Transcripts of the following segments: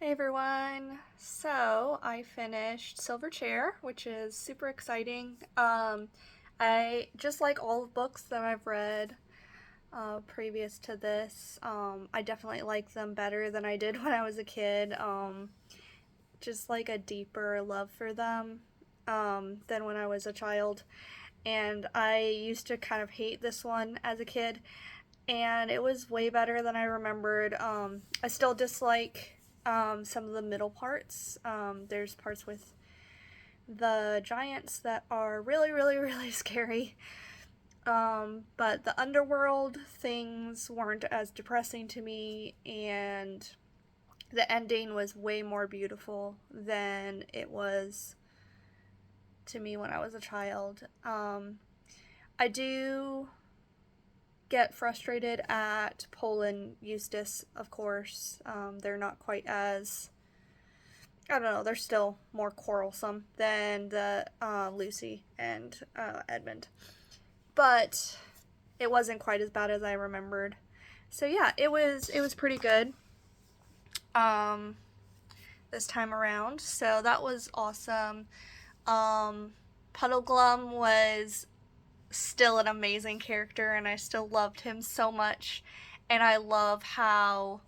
Hey everyone! So I finished Silver Chair, which is super exciting. I just like all the books that I've read previous to this. I definitely like them better than I did when I was a kid. Just like a deeper love for them than when I was a child. And I used to kind of hate this one as a kid, and it was way better than I remembered. I still dislike some of the middle parts. There's parts with the giants that are really, really, really scary. But the underworld things weren't as depressing to me, and the ending was way more beautiful than it was to me when I was a child. I do get frustrated at Paul and Eustace, of course. They're not quite as, I don't know, they're still more quarrelsome than the Lucy and Edmund. But it wasn't quite as bad as I remembered. So yeah, it was pretty good um, this time around. So that was awesome. Puddleglum was still an amazing character, and I still loved him so much. And I love how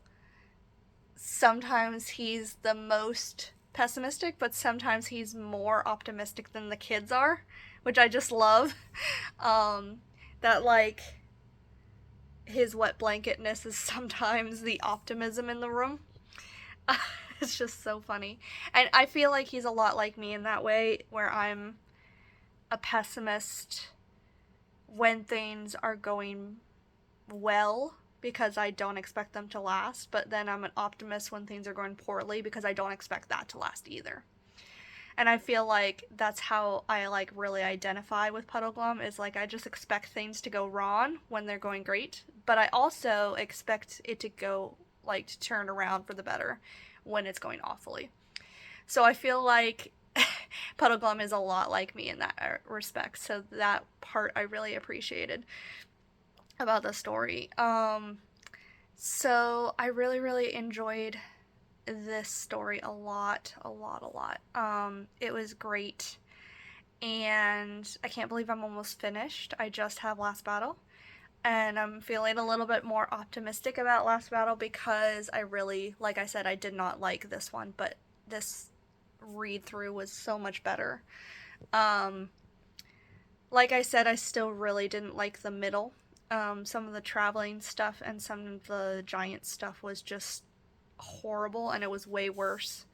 sometimes he's the most pessimistic, but sometimes he's more optimistic than the kids are, which I just love. That, like, his wet blanketness is sometimes the optimism in the room. It's just so funny. And I feel like he's a lot like me in that way, where I'm a pessimist when things are going well because I don't expect them to last, but then I'm an optimist when things are going poorly because I don't expect that to last either. And I feel like that's how I like really identify with Puddleglum, is like I just expect things to go wrong when they're going great, but I also expect it to go like to turn around for the better when it's going awfully. So I feel like Puddleglum is a lot like me in that respect. So that part I really appreciated about the story. So I really, really enjoyed this story a lot, a lot, a lot. It was great, and I can't believe I'm almost finished. I just have Last Battle, and I'm feeling a little bit more optimistic about Last Battle because I really, like I said, I did not like this one, but this read through was so much better. Um, like I said, I still really didn't like the middle. Some of the traveling stuff and some of the giant stuff was just horrible, and it was way worse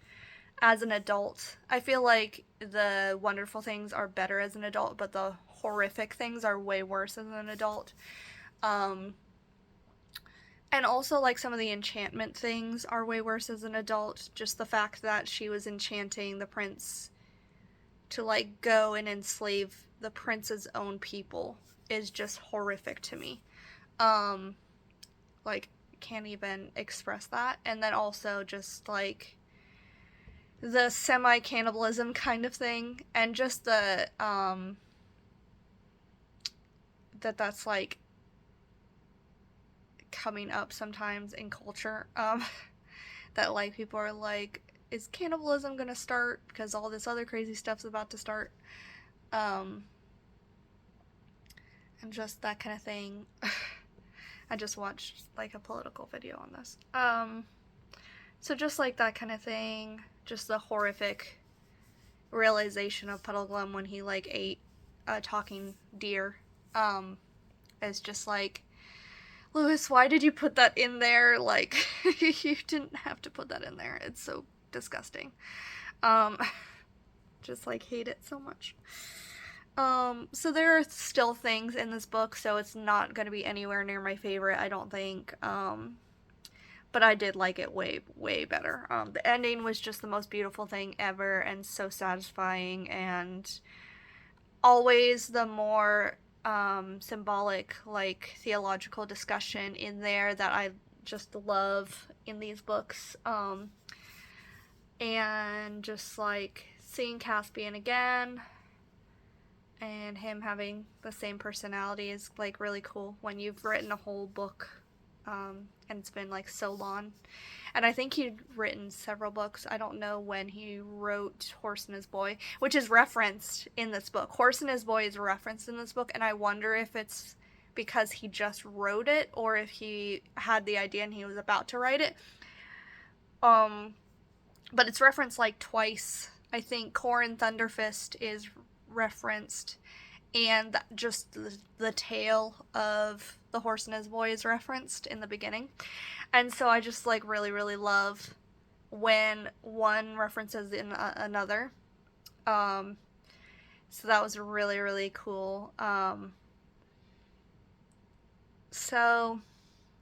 as an adult. I feel like the wonderful things are better as an adult, but the horrific things are way worse as an adult. Um, and also, like, some of the enchantment things are way worse as an adult. Just the fact that she was enchanting the prince to, like, go and enslave the prince's own people is just horrific to me. Um, like, can't even express that. And then also just, like, the semi-cannibalism kind of thing, and just the, that's, like, coming up sometimes in culture, that, like, people are like, is cannibalism gonna start because all this other crazy stuff's about to start? Um, and just that kind of thing. I just watched, like, a political video on this. So just, like, that kind of thing, just the horrific realization of Puddleglum when he, like, ate a talking deer, is just like, Lewis, why did you put that in there? Like, you didn't have to put that in there. It's so disgusting. Um, just, like, hate it so much. So there are still things in this book, so it's not going to be anywhere near my favorite, I don't think. But I did like it way, way better. The ending was just the most beautiful thing ever and so satisfying, and always the more symbolic, like, theological discussion in there that I just love in these books. And just, like, seeing Caspian again and him having the same personality is, like, really cool when you've written a whole book and it's been, like, so long. And I think he'd written several books. I don't know when he wrote Horse and His Boy, which is referenced in this book. Horse and His Boy is referenced in this book, and I wonder if it's because he just wrote it or if he had the idea and he was about to write it. But it's referenced like twice. I think Corin Thunderfist is referenced, and just the tale of the Horse and His Boy is referenced in the beginning. And so I just like really, really love when one references in another. So that was really, really cool. So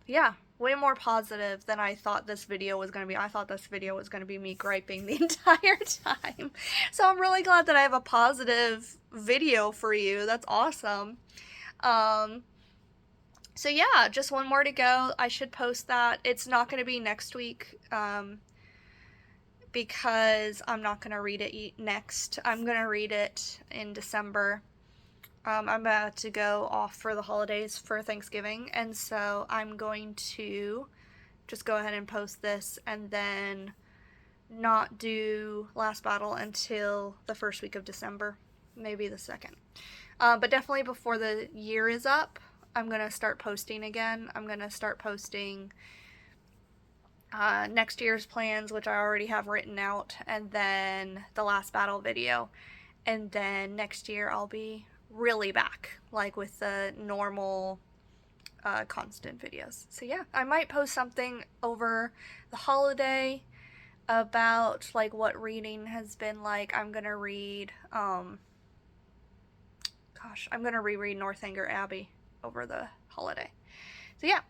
yeah, way more positive than I thought this video was going to be. I thought this video was going to be me griping the entire time. So I'm really glad that I have a positive video for you. That's awesome. So yeah, just one more to go. I should post that. It's not going to be next week because I'm not going to read it next. I'm going to read it in December. I'm about to go off for the holidays for Thanksgiving, and so I'm going to just go ahead and post this and then not do Last Battle until the first week of December, maybe the second. But definitely before the year is up, I'm going to start posting again. I'm going to start posting next year's plans, which I already have written out, and then the Last Battle video. And then next year I'll be really back, like with the normal constant videos. So yeah, I might post something over the holiday about like what reading has been like. I'm gonna read I'm gonna reread Northanger Abbey over the holiday. So yeah,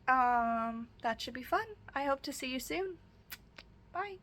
that should be fun. I hope to see you soon. Bye.